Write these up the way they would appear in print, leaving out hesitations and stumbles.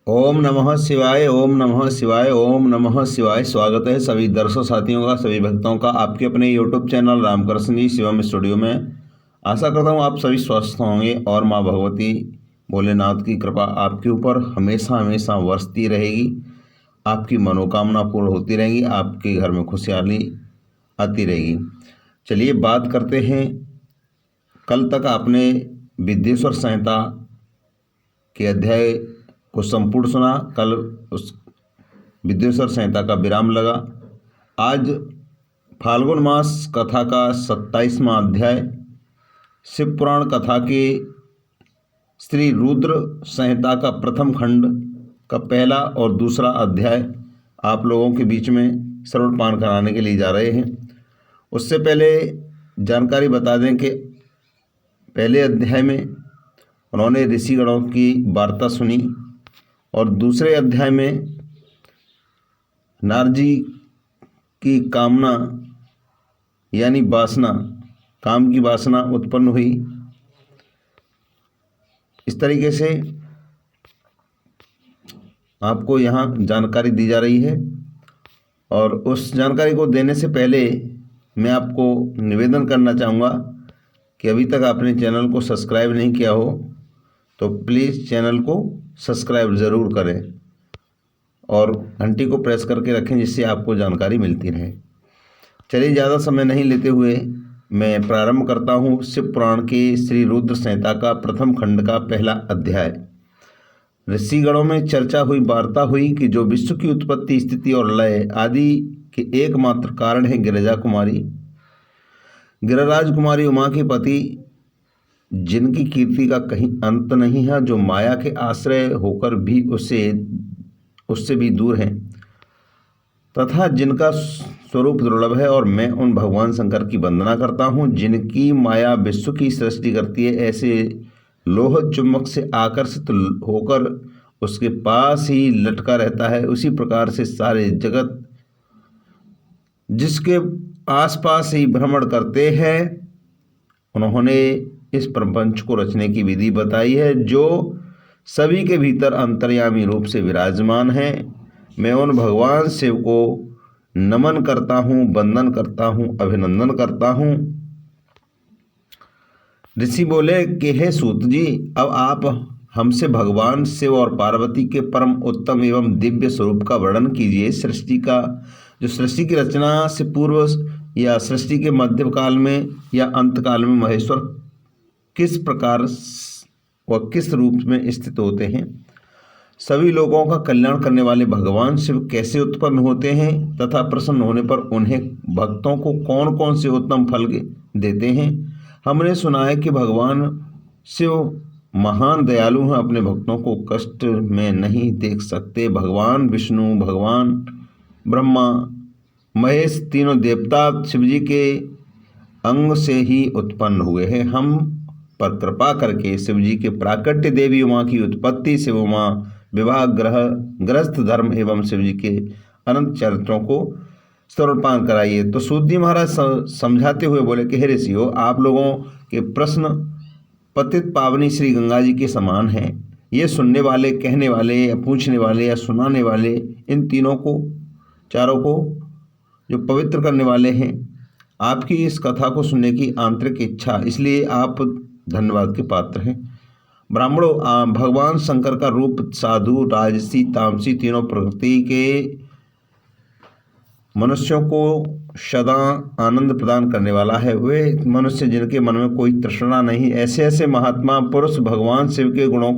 ओम नमः शिवाय, ओम नमः शिवाय, ओम नमः शिवाय। स्वागत है सभी दर्शक साथियों का, सभी भक्तों का आपके अपने यूट्यूब चैनल रामकृष्ण जी शिवम स्टूडियो में। आशा करता हूँ आप सभी स्वस्थ होंगे और माँ भगवती भोलेनाथ की कृपा आपके ऊपर हमेशा हमेशा बरसती रहेगी। आपकी मनोकामना पूर्ण होती रहेगी, आपके घर में खुशहाली आती रहेगी। चलिए बात करते हैं। कल तक आपने विद्येश्वर संहिता के अध्याय को संपूर्ण सुना। कल उस विद्येश्वर संहिता का विराम लगा। आज फाल्गुन मास कथा का 27वां अध्याय, शिव पुराण कथा के श्री रुद्र संहिता का प्रथम खंड का पहला और दूसरा अध्याय आप लोगों के बीच में श्रवणपान कराने के लिए जा रहे हैं। उससे पहले जानकारी बता दें कि पहले अध्याय में उन्होंने ऋषिगणों की वार्ता सुनी और दूसरे अध्याय में नारद जी की कामना यानी वासना, काम की वासना उत्पन्न हुई। इस तरीके से आपको यहाँ जानकारी दी जा रही है। और उस जानकारी को देने से पहले मैं आपको निवेदन करना चाहूँगा कि अभी तक आपने चैनल को सब्सक्राइब नहीं किया हो तो प्लीज़ चैनल को सब्सक्राइब ज़रूर करें और घंटी को प्रेस करके रखें, जिससे आपको जानकारी मिलती रहे। चलिए ज़्यादा समय नहीं लेते हुए मैं प्रारंभ करता हूँ शिव पुराण के श्री रुद्र संहिता का प्रथम खंड का पहला अध्याय। ऋषिगणों में चर्चा हुई, वार्ता हुई कि जो विश्व की उत्पत्ति, स्थिति और लय आदि के एकमात्र कारण है गिरिजा कुमारी, गिरिराज कुमारी उमा के पति, जिनकी कीर्ति का कहीं अंत नहीं है, जो माया के आश्रय होकर भी उससे भी दूर हैं, तथा जिनका स्वरूप दुर्लभ है। और मैं उन भगवान शंकर की वंदना करता हूँ जिनकी माया विश्व की सृष्टि करती है। ऐसे लोह चुंबक से आकर्षित होकर उसके पास ही लटका रहता है, उसी प्रकार से सारे जगत जिसके आसपास ही भ्रमण करते हैं। उन्होंने इस प्रपंच को रचने की विधि बताई है, जो सभी के भीतर अंतर्यामी रूप से विराजमान है। मैं उन भगवान शिव को नमन करता हूँ, वंदन करता हूँ, अभिनंदन करता हूँ। ऋषि बोले कि हे सूत जी, अब आप हमसे भगवान शिव और पार्वती के परम उत्तम एवं दिव्य स्वरूप का वर्णन कीजिए। सृष्टि की रचना से पूर्व या सृष्टि के मध्य काल में या अंत काल में महेश्वर किस प्रकार व किस रूप में स्थित होते हैं। सभी लोगों का कल्याण करने वाले भगवान शिव कैसे उत्पन्न होते हैं तथा प्रसन्न होने पर उन्हें भक्तों को कौन कौन से उत्तम फल देते हैं। हमने सुना है कि भगवान शिव महान दयालु हैं, अपने भक्तों को कष्ट में नहीं देख सकते। भगवान विष्णु, भगवान ब्रह्मा, महेश तीनों देवता शिवजी के अंग से ही उत्पन्न हुए हैं। हम पर कृपा करके शिवजी के प्राकट्य देवी उमा की उत्पत्ति, शिव उमा विवाह, गृहस्थ धर्म एवं शिवजी के अनंत चरित्रों को स्तोत्रपान कराइए। तो सूत जी महाराज समझाते हुए बोले कि हे ऋषियों, आप लोगों के प्रश्न पतित पावनी श्री गंगा जी के समान हैं। ये सुनने वाले, कहने वाले या पूछने वाले या सुनाने वाले, इन चारों को जो पवित्र करने वाले हैं। आपकी इस कथा को सुनने की आंतरिक इच्छा, इसलिए आप धन्यवाद के पात्र हैं। ब्राह्मणों, भगवान शंकर का रूप साधु, राजसी, तामसी तीनों प्रकृति के मनुष्यों को सदा आनंद प्रदान करने वाला है। वे मनुष्य जिनके मन में कोई तृष्णा नहीं, ऐसे महात्मा पुरुष भगवान शिव के गुणों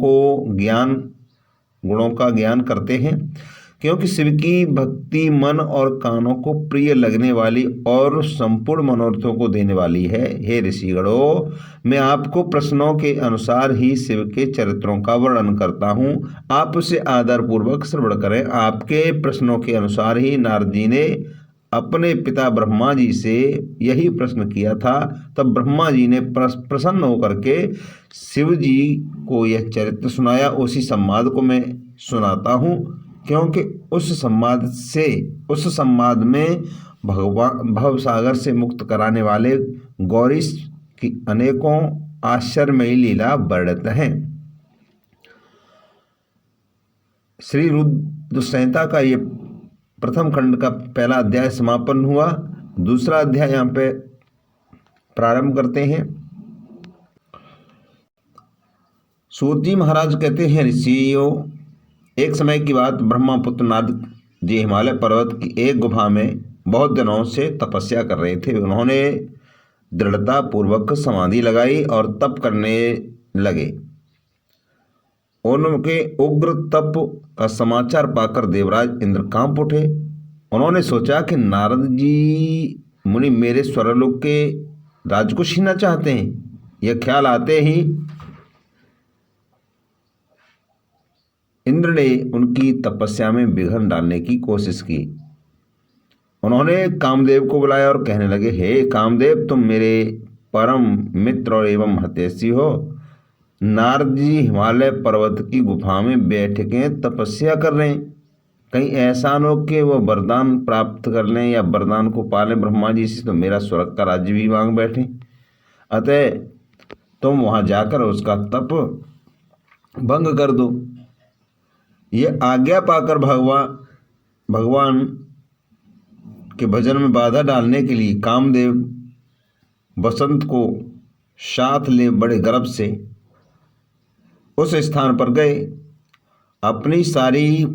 का ज्ञान करते हैं, क्योंकि शिव की भक्ति मन और कानों को प्रिय लगने वाली और संपूर्ण मनोरथों को देने वाली है। हे ऋषिगणों, मैं आपको प्रश्नों के अनुसार ही शिव के चरित्रों का वर्णन करता हूँ, आप उसे आदर पूर्वक श्रवण करें। आपके प्रश्नों के अनुसार ही नारद जी ने अपने पिता ब्रह्मा जी से यही प्रश्न किया था। तब ब्रह्मा जी ने प्रसन्न होकर के शिव जी को यह चरित्र सुनाया। उसी संवाद को मैं सुनाता हूँ, क्योंकि उस संवाद में भगवान भवसागर से मुक्त कराने वाले गौरीश की अनेकों आश्चर्यमयी लीला वर्णित हैं। श्री रुद्र संहिता का ये प्रथम खंड का पहला अध्याय समापन हुआ। दूसरा अध्याय यहाँ पे प्रारंभ करते हैं। सूत जी महाराज कहते हैं, ऋषियों, एक समय की बात, ब्रह्मपुत्र नारद जी हिमालय पर्वत की एक गुफा में बहुत दिनों से तपस्या कर रहे थे। उन्होंने दृढ़ता पूर्वक समाधि लगाई और तप करने लगे। उनके उग्र तप का समाचार पाकर देवराज इंद्र कांप उठे। उन्होंने सोचा कि नारद जी मुनि मेरे स्वर्गलोक के राज को छीनना चाहते हैं। यह ख्याल आते ही इंद्र ने उनकी तपस्या में विघ्न डालने की कोशिश की। उन्होंने कामदेव को बुलाया और कहने लगे, हे कामदेव, तुम मेरे परम मित्र और एवं हितैषी हो। नारद जी हिमालय पर्वत की गुफा में बैठ के तपस्या कर रहे हैं। कहीं ऐसा न हो कि वो वरदान प्राप्त कर लें या वरदान को पालें ब्रह्मा जी से, तो मेरा स्वर्ग का राज्य भी मांग बैठे। अतः तुम वहां जाकर उसका तप भंग कर दो। ये आज्ञा पाकर भगवान के भजन में बाधा डालने के लिए कामदेव बसंत को साथ ले बड़े गर्व से उस स्थान पर गए। अपनी सारी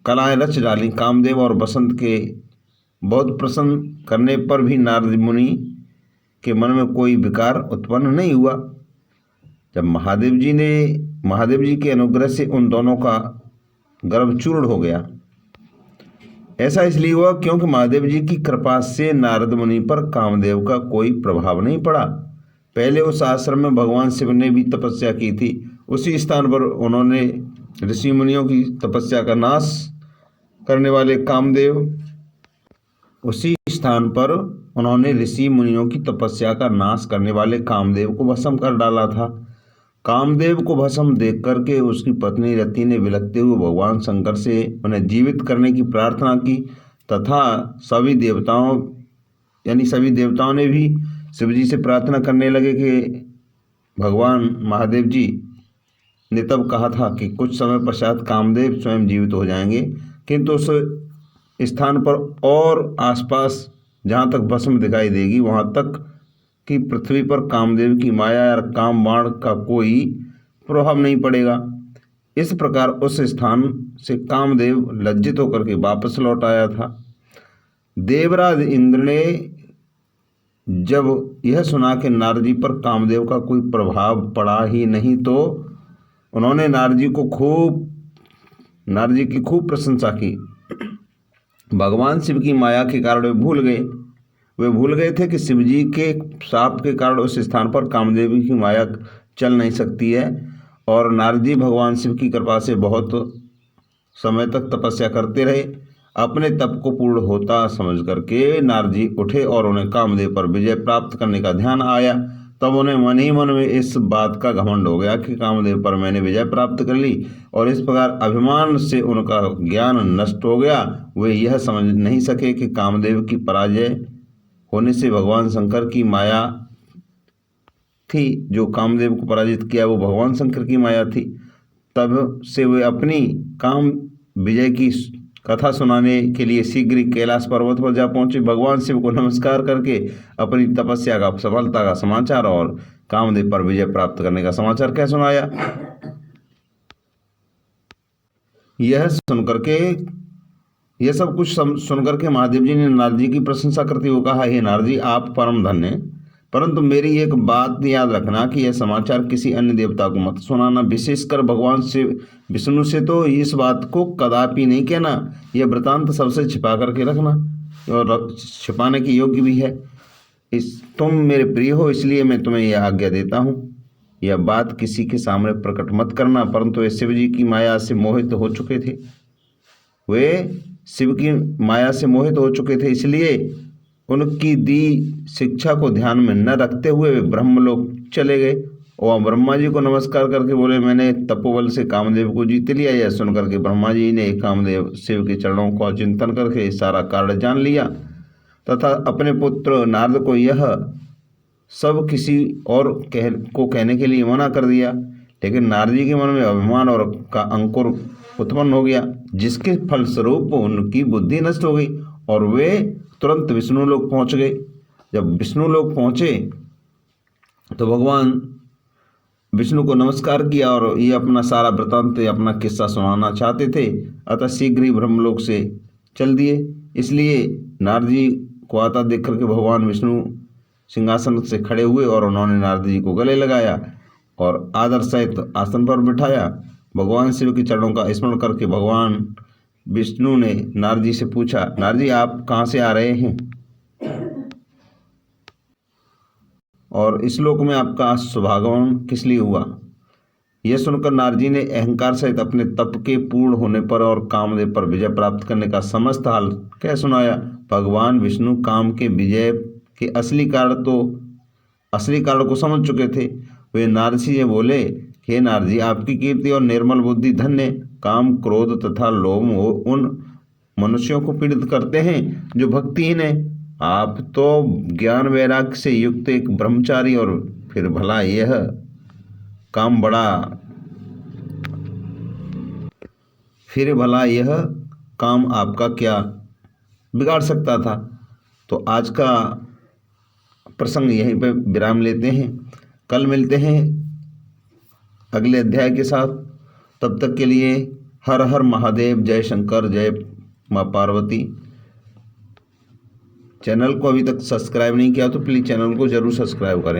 कलाएं रच डाली। कामदेव और बसंत के बहुत प्रसन्न करने पर भी नारद मुनि के मन में कोई विकार उत्पन्न नहीं हुआ। जब महादेव जी के अनुग्रह से उन दोनों का गर्भ चूर्ण हो गया। ऐसा इसलिए हुआ क्योंकि महादेव जी की कृपा से नारद मुनि पर कामदेव का कोई प्रभाव नहीं पड़ा। पहले उस आश्रम में भगवान शिव ने भी तपस्या की थी। उसी स्थान पर उन्होंने ऋषि मुनियों की तपस्या का नाश करने वाले कामदेव को भस्म कर डाला था। कामदेव को भस्म देख करके उसकी पत्नी रति ने विलखते हुए भगवान शंकर से उन्हें जीवित करने की प्रार्थना की तथा सभी देवताओं ने भी शिव जी से प्रार्थना करने लगे कि भगवान महादेव जी ने तब कहा था कि कुछ समय पश्चात कामदेव स्वयं जीवित हो जाएंगे, किंतु उस स्थान पर और आसपास जहाँ तक भस्म दिखाई देगी वहाँ तक कि पृथ्वी पर कामदेव की माया या काम बाण का कोई प्रभाव नहीं पड़ेगा। इस प्रकार उस स्थान से कामदेव लज्जित होकर के वापस लौट आया था। देवराज इंद्र ने जब यह सुना कि नारद जी पर कामदेव का कोई प्रभाव पड़ा ही नहीं, तो उन्होंने नारद जी की खूब प्रशंसा की। भगवान शिव की माया के कारण वे भूल गए थे कि शिव जी के शाप के कारण उस स्थान पर कामदेव की माया चल नहीं सकती है। और नारद जी भगवान शिव की कृपा से बहुत समय तक तपस्या करते रहे। अपने तप को पूर्ण होता समझ करके नारद जी उठे और उन्हें कामदेव पर विजय प्राप्त करने का ध्यान आया। तब उन्हें मन ही मन में इस बात का घमंड हो गया कि कामदेव पर मैंने विजय प्राप्त कर ली, और इस प्रकार अभिमान से उनका ज्ञान नष्ट हो गया। वे यह समझ नहीं सके कि कामदेव की पराजय होने से भगवान शंकर की माया थी। जो कामदेव को पराजित किया वो भगवान शंकर की माया थी। तब से वे अपनी काम विजय की कथा सुनाने के लिए शीघ्र ही कैलाश पर्वत पर जा पहुंचे। भगवान शिव को नमस्कार करके अपनी तपस्या का सफलता का समाचार और कामदेव पर विजय प्राप्त करने का समाचार कह सुनाया। यह सब कुछ सुनकर के महादेव जी ने नारद जी की प्रशंसा करते हुए कहा, हे नारद जी, आप परम धन्य हैं, परंतु मेरी एक बात याद रखना कि यह समाचार किसी अन्य देवता को मत सुनाना। विशेषकर भगवान शिव विष्णु से तो इस बात को कदापि नहीं कहना। यह वृतांत सबसे छिपा करके रखना और छिपाने के योग्य भी है। तुम मेरे प्रिय हो, इसलिए मैं तुम्हें यह आज्ञा देता हूँ। यह बात किसी के सामने प्रकट मत करना। परंतु वे शिव जी की माया से मोहित हो चुके थे। इसलिए उनकी दी शिक्षा को ध्यान में न रखते हुए वे ब्रह्मलोक चले गए और ब्रह्मा जी को नमस्कार करके बोले, मैंने तपोबल से कामदेव को जीत लिया। यह सुनकर के ब्रह्मा जी ने कामदेव शिव के चरणों का चिंतन करके सारा कारण जान लिया तथा अपने पुत्र नारद को यह सब किसी और कहने के लिए मना कर दिया। लेकिन नारद जी के मन में अभिमान और का अंकुर उत्पन्न हो गया, जिसके फलस्वरूप उनकी बुद्धि नष्ट हो गई और वे तुरंत विष्णु लोक पहुंच गए। जब विष्णु लोक पहुंचे तो भगवान विष्णु को नमस्कार किया और ये अपना सारा वृतांत अपना किस्सा सुनाना चाहते थे, अतः शीघ्र ही ब्रह्मलोक से चल दिए। इसलिए नारद जी को आता देख करके भगवान विष्णु सिंहासन से खड़े हुए और उन्होंने नारद जी को गले लगाया और आदर सहित आसन पर बिठाया। भगवान शिव के चरणों का स्मरण करके भगवान विष्णु ने नारद जी से पूछा, नारद जी आप कहाँ से आ रहे हैं और इस लोक में आपका सुभागमन किस लिए हुआ। यह सुनकर नारद जी ने अहंकार सहित अपने तप के पूर्ण होने पर और कामदेव पर विजय प्राप्त करने का समस्त हाल कह सुनाया। भगवान विष्णु काम के विजय के असली कारण को समझ चुके थे। वे नारद जी बोले, हे नारद जी आपकी कीर्ति और निर्मल बुद्धि धन्य। काम क्रोध तथा लोभ उन मनुष्यों को पीड़ित करते हैं जो भक्तिहीन है। आप तो ज्ञान वैराग्य से युक्त एक ब्रह्मचारी और फिर भला यह काम आपका क्या बिगाड़ सकता था। तो आज का प्रसंग यहीं पे विराम लेते हैं। कल मिलते हैं अगले अध्याय के साथ। तब तक के लिए हर हर महादेव, जय शंकर, जय माँ पार्वती। चैनल को अभी तक सब्सक्राइब नहीं किया तो प्लीज़ चैनल को ज़रूर सब्सक्राइब करें।